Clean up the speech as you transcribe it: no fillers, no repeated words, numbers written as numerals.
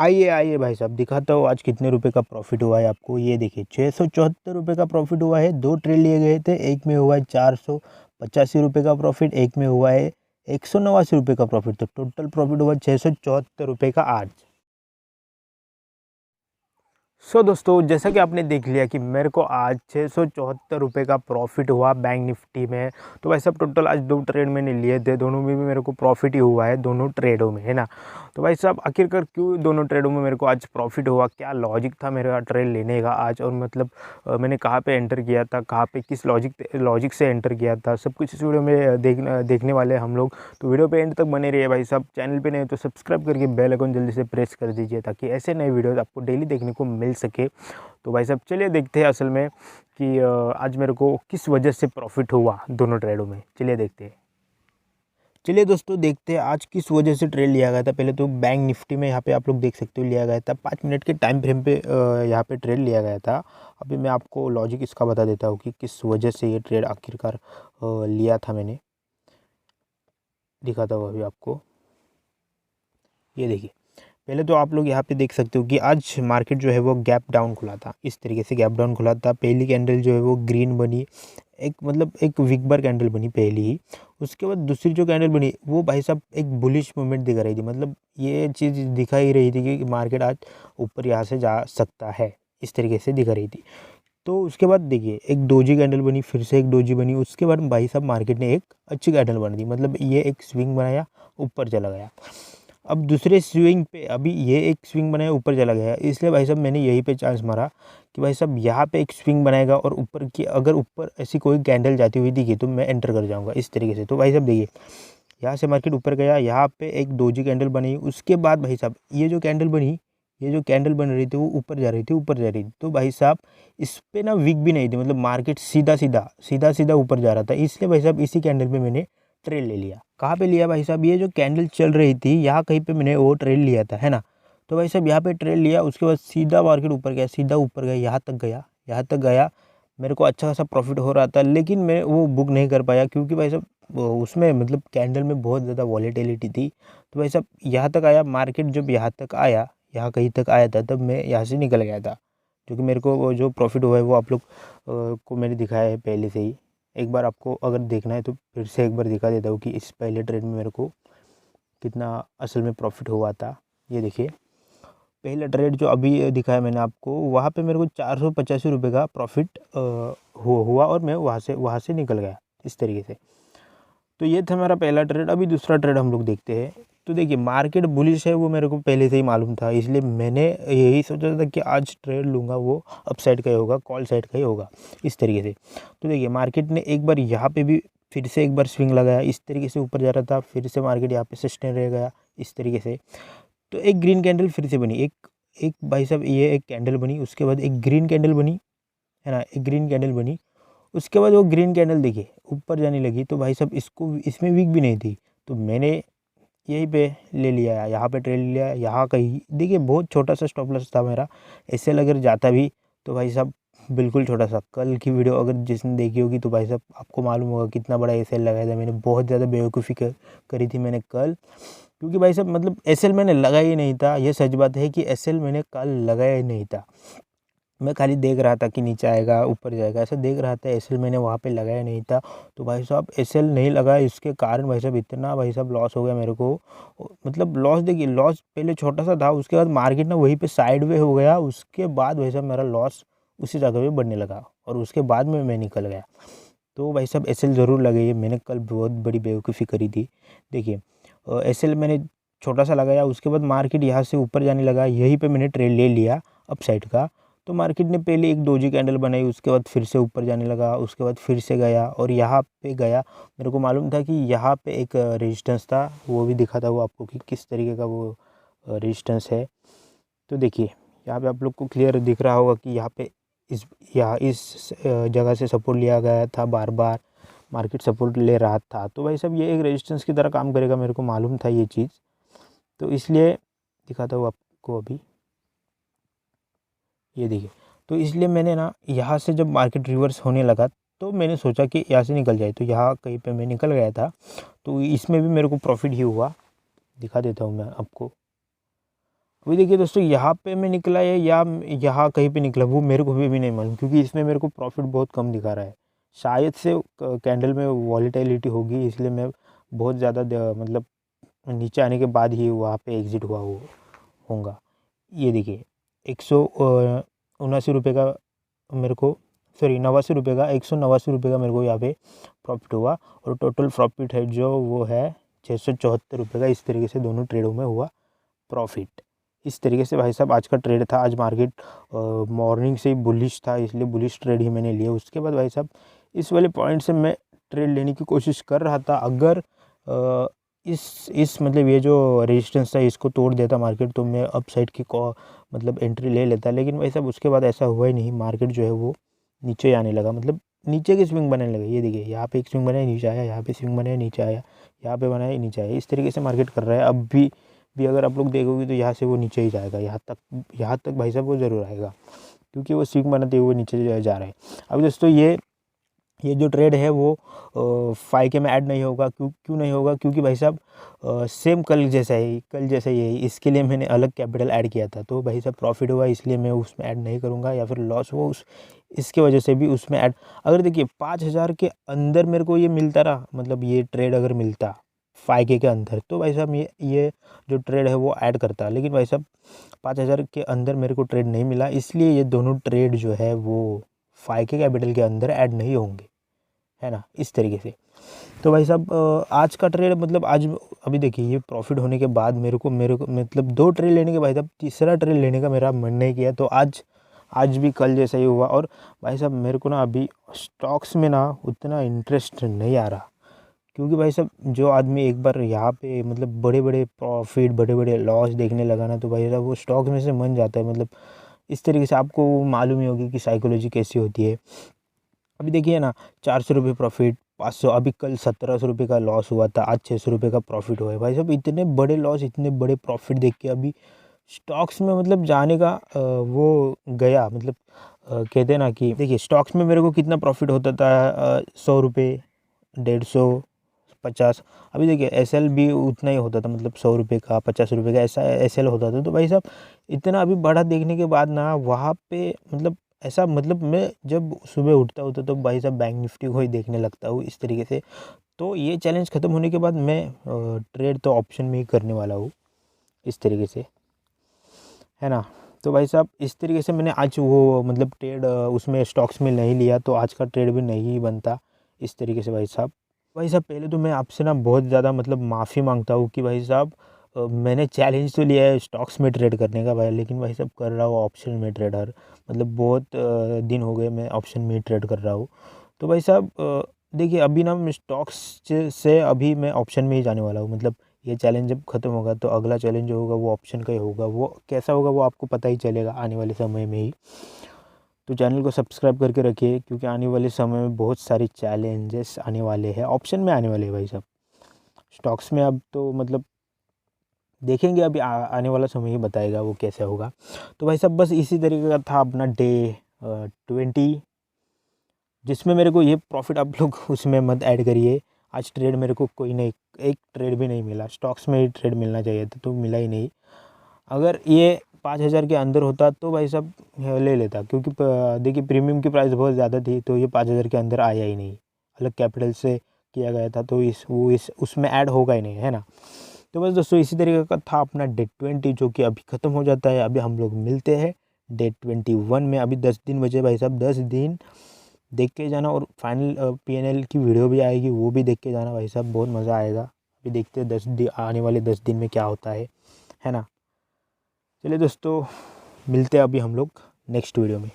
आइए आइए भाई साहब, दिखाता हूँ आज कितने रुपए का प्रॉफिट हुआ है आपको। ये देखिए 674 का प्रॉफिट हुआ है। 2 ट्रेड लिए गए थे, एक में हुआ है 485 का प्रॉफिट, एक में हुआ है 189 का प्रॉफिट। तो टोटल प्रॉफिट हुआ 674 का आज। दोस्तों, जैसा कि आपने देख लिया कि मेरे को आज 674 का प्रॉफिट हुआ बैंक निफ्टी में। तो भाई साहब टोटल आज 2 ट्रेड मैंने लिए थे, दोनों में भी मेरे को प्रॉफिट ही हुआ है, दोनों ट्रेडों में, है ना। तो भाई साहब आखिरकार क्यों दोनों ट्रेडों में मेरे को आज प्रॉफिट हुआ, क्या लॉजिक था मेरा ट्रेड लेने का आज, और मतलब मैंने कहाँ पे एंटर किया था, कहाँ पे किस लॉजिक से एंटर किया था, सब कुछ इस वीडियो में देखने वाले हम लोग। तो वीडियो पे एंड तक बने रहिए भाई साहब। चैनल पे नहीं तो सब्सक्राइब करके बेल आइकन जल्दी से प्रेस कर दीजिए, ताकि ऐसे नए वीडियोस आपको डेली देखने को मिल सके। तो भाई साहब चलिए देखते हैं असल में कि आज मेरे को किस वजह से प्रॉफिट हुआ दोनों ट्रेडों में। चलिए देखते हैं। चलिए दोस्तों देखते हैं आज किस वजह से ट्रेड लिया गया था। पहले तो बैंक निफ्टी में यहाँ पे आप लोग देख सकते हो लिया गया था 5 मिनट के टाइम फ्रेम पे यहाँ पे ट्रेड लिया गया था। अभी मैं आपको लॉजिक इसका बता देता हूँ कि किस वजह से ये ट्रेड आखिरकार लिया था मैंने। दिखाता हूँ अभी आपको। ये देखिए, पहले तो आप लोग यहाँ पे देख सकते हो कि आज मार्केट जो है वो गैप डाउन खुला था। इस तरीके से गैप डाउन खुला था। पहली कैंडल जो है वो ग्रीन बनी, एक मतलब एक वीक बार कैंडल बनी पहली ही। उसके बाद दूसरी जो कैंडल बनी वो भाई साहब एक बुलिश मूवमेंट दिखा रही थी। मतलब ये चीज़ दिखा ही रही थी कि मार्केट आज ऊपर यहाँ से जा सकता है, इस तरीके से दिखा रही थी। तो उसके बाद देखिए एक डोजी कैंडल बनी, फिर से एक डोजी बनी। उसके बाद भाई साहब मार्केट ने एक अच्छी कैंडल बना दी, मतलब ये एक स्विंग बनाया, ऊपर चला गया। अब दूसरे स्विंग पे अभी ये एक स्विंग बनाया, ऊपर चला गया। इसलिए भाई साहब मैंने यहीं पे चांस मारा कि भाई साहब यहाँ पे एक स्विंग बनाएगा और ऊपर की अगर ऊपर ऐसी कोई कैंडल जाती हुई दिखी तो मैं एंटर कर जाऊँगा इस तरीके से। तो भाई साहब देखिए, यहाँ से मार्केट ऊपर गया, यहाँ पे एक डोजी कैंडल बनी। उसके बाद भाई साहब ये जो कैंडल बनी, ये जो कैंडल बन रही थी वो ऊपर जा रही थी, ऊपर जा रही थी। तो भाई साहब इस पे ना वीक भी नहीं थी, मतलब मार्केट सीधा ऊपर जा रहा था। इसलिए भाई साहब इसी कैंडल पे मैंने ट्रेड ले लिया। कहाँ पे लिया भाई साहब, ये जो कैंडल चल रही थी यहाँ कहीं पे मैंने वो ट्रेड लिया था, है ना। तो भाई साहब यहाँ पे ट्रेड लिया, उसके बाद सीधा मार्केट ऊपर गया, सीधा ऊपर गया, यहाँ तक गया। मेरे को अच्छा खासा प्रॉफिट हो रहा था, लेकिन मैं वो बुक नहीं कर पाया क्योंकि भाई साहब उसमें मतलब कैंडल में बहुत ज़्यादा वॉलेटिलिटी थी। तो भाई साहब यहाँ तक आया मार्केट, जब यहाँ तक आया, यहाँ कहीं तक आया था, तब मैं यहाँ से निकल गया था। क्योंकि मेरे को वो जो प्रॉफिट हुआ है वो आप लोग को मैंने दिखाया है पहले से ही। एक बार आपको अगर देखना है तो फिर से एक बार दिखा देता हूँ कि इस पहले ट्रेड में मेरे को कितना असल में प्रॉफिट हुआ था। ये देखिए, पहला ट्रेड जो अभी दिखाया मैंने आपको, वहाँ पे मेरे को 485 का प्रॉफिट हुआ और मैं वहाँ से निकल गया इस तरीके से। तो ये था मेरा पहला ट्रेड। अभी दूसरा ट्रेड हम लोग देखते हैं। तो देखिए मार्केट बुलिश है वो मेरे को पहले से ही मालूम था, इसलिए मैंने यही सोचा था कि आज ट्रेड लूँगा वो अप साइड का ही होगा, कॉल साइड का ही होगा, इस तरीके से। तो देखिए मार्केट ने एक बार यहाँ पे भी फिर से एक बार स्विंग लगाया, इस तरीके से ऊपर जा रहा था, फिर से मार्केट यहाँ पे सस्टेन रह गया इस तरीके से। तो एक ग्रीन कैंडल फिर से बनी, एक एक भाई साहब ये एक कैंडल बनी, उसके बाद एक ग्रीन कैंडल बनी, है ना, एक ग्रीन कैंडल बनी। उसके बाद वो ग्रीन कैंडल देखिए ऊपर जाने लगी। तो भाई साहब इसको इसमें वीक भी नहीं थी, तो मैंने यहीं पे ले लिया, यहाँ पे ट्रेड लिया। यहाँ कहीं देखिए बहुत छोटा सा स्टॉप लॉस था मेरा। ऐसे अगर जाता भी तो भाई साहब बिल्कुल छोटा सा। कल की वीडियो अगर जिसने देखी होगी तो भाई साहब आपको मालूम होगा कितना बड़ा एसएल लगाया था मैंने। बहुत ज़्यादा बेवकूफ़ी करी थी मैंने कल, क्योंकि भाई साहब मतलब एसएल मैंने लगाया ही नहीं था। ये सच बात है कि एसएल मैंने कल लगाया ही नहीं था। मैं खाली देख रहा था कि नीचे आएगा ऊपर जाएगा, ऐसा देख रहा था। एसएल मैंने वहाँ पे लगाया नहीं था। तो भाई साहब एसएल नहीं लगा, इसके कारण भाई साहब इतना भाई साहब लॉस हो गया मेरे को। मतलब लॉस देखिए, लॉस पहले छोटा सा था, उसके बाद मार्केट ना वहीं पे साइड वे हो गया। उसके बाद भाई साहब मेरा लॉस उसी जगह पे बढ़ने लगा और उसके बाद में मैं निकल गया। तो भाई साहब एसएल ज़रूर लगे, मैंने कल बहुत बड़ी बेवकूफ़ी करी थी। देखिए एसएल मैंने छोटा सा लगाया, उसके बाद मार्केट यहाँ से ऊपर जाने लगा, यहीं पे मैंने ट्रेड ले लिया अप साइड का। तो मार्केट ने पहले एक डोजी कैंडल बनाई, उसके बाद फिर से ऊपर जाने लगा, उसके बाद फिर से गया और यहाँ पे गया। मेरे को मालूम था कि यहाँ पे एक रेजिस्टेंस था, वो भी दिखा था वो आपको कि किस तरीके का वो रेजिस्टेंस है। तो देखिए यहाँ पे आप लोग को क्लियर दिख रहा होगा कि यहाँ पे इस जगह से सपोर्ट लिया गया था, बार बार मार्केट सपोर्ट ले रहा था। तो भाई साहब ये एक रेजिस्टेंस की तरह काम करेगा, मेरे को मालूम था ये चीज़। तो इसलिए दिखाता हूँ आपको अभी। ये देखिए, तो इसलिए मैंने ना यहाँ से जब मार्केट रिवर्स होने लगा तो मैंने सोचा कि यहाँ से निकल जाए। तो यहाँ कहीं पे मैं निकल गया था, तो इसमें भी मेरे को प्रॉफिट ही हुआ। दिखा देता हूँ मैं आपको। अभी देखिए दोस्तों, यहाँ पे मैं निकला है या यहाँ कहीं पे निकला वो मेरे को भी नहीं मालूम, क्योंकि इसमें मेरे को प्रॉफिट बहुत कम दिखा रहा है। शायद से कैंडल में वॉलीटिलिटी होगी, इसलिए मैं बहुत ज़्यादा मतलब नीचे आने के बाद ही वहाँ पे एग्ज़िट हुआ होगा। ये देखिए 179 रुपये का मेरे को, सॉरी 89 रुपये का, 189 रुपये का मेरे को यहाँ पे प्रॉफिट हुआ, और टोटल प्रॉफिट है जो वो है 674 रुपये का। इस तरीके से दोनों ट्रेडों में हुआ प्रॉफिट। इस तरीके से भाई साहब आज का ट्रेड था। आज मार्केट मॉर्निंग से ही बुलिश था, इसलिए बुलिश ट्रेड ही मैंने लिया। उसके बाद भाई साहब इस वाले पॉइंट से मैं ट्रेड लेने की कोशिश कर रहा था। अगर इस मतलब ये जो रेजिस्टेंस था इसको तोड़ देता मार्केट, तो मैं अप साइड की मतलब एंट्री ले लेता, लेकिन भाई साहब उसके बाद ऐसा हुआ ही नहीं। मार्केट जो है वो नीचे आने लगा, मतलब नीचे की स्विंग बनाने लगा। ये देखिए, यहाँ पे एक स्विंग बनाया, नीचे आया, यहाँ पे स्विंग बनाया, नीचे आया, यहाँ पे बनाया, नीचे आया। इस तरीके से मार्केट कर रहा है। अब भी अगर आप लोग देखोगे तो यहाँ से वो नीचे ही जाएगा, यहाँ तक भाई साहब वो ज़रूर आएगा, क्योंकि वो स्विंग बनाते हुए नीचे जा रहा है। अब दोस्तों ये जो ट्रेड है वो 5K में ऐड नहीं होगा। क्यों नहीं होगा? क्योंकि भाई साहब सेम कल जैसा ही है, इसके लिए मैंने अलग कैपिटल ऐड किया था। तो भाई साहब प्रॉफिट हुआ इसलिए मैं उसमें ऐड नहीं करूँगा, या फिर लॉस हुआ इसके वजह से भी उसमें ऐड। अगर देखिए 5,000 के अंदर मेरे को ये मिलता रहा, मतलब ये ट्रेड अगर मिलता 5K के अंदर, तो भाई साहब ये जो ट्रेड है वो ऐड करता। लेकिन भाई साहब 5,000 के अंदर मेरे को ट्रेड नहीं मिला, इसलिए ये दोनों ट्रेड जो है वो 5K कैपिटल के अंदर ऐड नहीं होंगे, है ना, इस तरीके से। तो भाई साहब आज का ट्रेड मतलब आज अभी देखिए ये प्रॉफिट होने के बाद मेरे को मतलब 2 ट्रेड लेने के भाई साहब तीसरा ट्रेड लेने का मेरा मन नहीं किया। तो आज भी कल जैसा ही हुआ। और भाई साहब मेरे को ना अभी स्टॉक्स में ना उतना इंटरेस्ट नहीं आ रहा, क्योंकि भाई साहब जो आदमी एक बार यहाँ पे मतलब बड़े बड़े प्रॉफिट, बड़े बड़े लॉस देखने लगा ना, तो भाई साहब वो स्टॉक्स में से मन जाता है। मतलब इस तरीके से आपको मालूम ही होगी कि साइकोलॉजी कैसी होती है। अभी देखिए ना, 400 रुपये प्रॉफिट, 500, अभी कल 1700 रुपये का लॉस हुआ था, आज 600 रुपये का प्रॉफिट हुआ है। भाई साहब इतने बड़े लॉस, इतने बड़े प्रॉफिट देख के अभी स्टॉक्स में मतलब जाने का वो गया। मतलब कहते हैं ना कि देखिए स्टॉक्स में मेरे को कितना प्रॉफिट होता था, 100 रुपये, 150, 50। अभी देखिए एसएल भी उतना ही होता था, मतलब 100 रुपये का, 50 रुपये का, ऐसा एसएल होता था। तो भाई साहब इतना अभी बढ़ा देखने के बाद ना वहाँ पे मतलब ऐसा, मतलब मैं जब सुबह उठता हूँ तो भाई साहब बैंक निफ्टी को ही देखने लगता हूँ इस तरीके से। तो ये चैलेंज ख़त्म होने के बाद मैं ट्रेड तो ऑप्शन में ही करने वाला हूँ इस तरीके से, है ना। तो भाई साहब इस तरीके से मैंने आज वो मतलब ट्रेड उसमें स्टॉक्स में नहीं लिया, तो आज का ट्रेड भी नहीं बनता इस तरीके से। भाई साहब पहले तो मैं आपसे ना बहुत ज़्यादा मतलब माफ़ी मांगता हूँ कि भाई साहब मैंने चैलेंज तो लिया है स्टॉक्स में ट्रेड करने का भाई, लेकिन भाई साहब कर रहा हूँ ऑप्शन में ट्रेडर। मतलब बहुत दिन हो गए मैं ऑप्शन में ट्रेड कर रहा हूँ। तो भाई साहब देखिए अभी ना मैं स्टॉक्स से अभी मैं ऑप्शन में ही जाने वाला हूँ। मतलब ये चैलेंज जब ख़त्म होगा तो अगला चैलेंज जो होगा वो ऑप्शन का ही होगा। वो कैसा होगा वो आपको पता ही चलेगा आने वाले समय में ही। तो चैनल को सब्सक्राइब करके रखिए, क्योंकि आने वाले समय में बहुत सारे चैलेंजेस आने वाले हैं, ऑप्शन में आने वाले हैं भाई साहब। स्टॉक्स में अब तो मतलब देखेंगे, अभी आने वाला समय ही बताएगा वो कैसे होगा। तो भाई साहब बस इसी तरीके का था अपना डे 20, जिसमें मेरे को ये प्रॉफिट आप लोग उसमें मत ऐड करिए। आज ट्रेड मेरे को कोई नहीं, एक ट्रेड भी नहीं मिला। स्टॉक्स में ही ट्रेड मिलना चाहिए था, तो मिला ही नहीं। अगर ये 5,000 के अंदर होता तो भाई साहब ले लेता, क्योंकि देखिए प्रीमियम की प्राइस बहुत ज़्यादा थी, तो ये 5,000 के अंदर आया ही नहीं। अलग कैपिटल से किया गया था, तो उसमें ऐड होगा ही नहीं, है ना। तो बस दोस्तों इसी तरीके का था अपना डे 20, जो कि अभी ख़त्म हो जाता है। अभी हम लोग मिलते हैं डे 21 में। अभी 10 दिन बचे भाई साहब, 10 दिन देख के जाना, और फाइनल पीएनएल की वीडियो भी आएगी, वो भी देख के जाना भाई साहब, बहुत मज़ा आएगा। अभी देखते हैं 10 दिन, आने वाले 10 दिन में क्या होता है ना। चलिए दोस्तों मिलते हैं अभी हम लोग नेक्स्ट वीडियो में।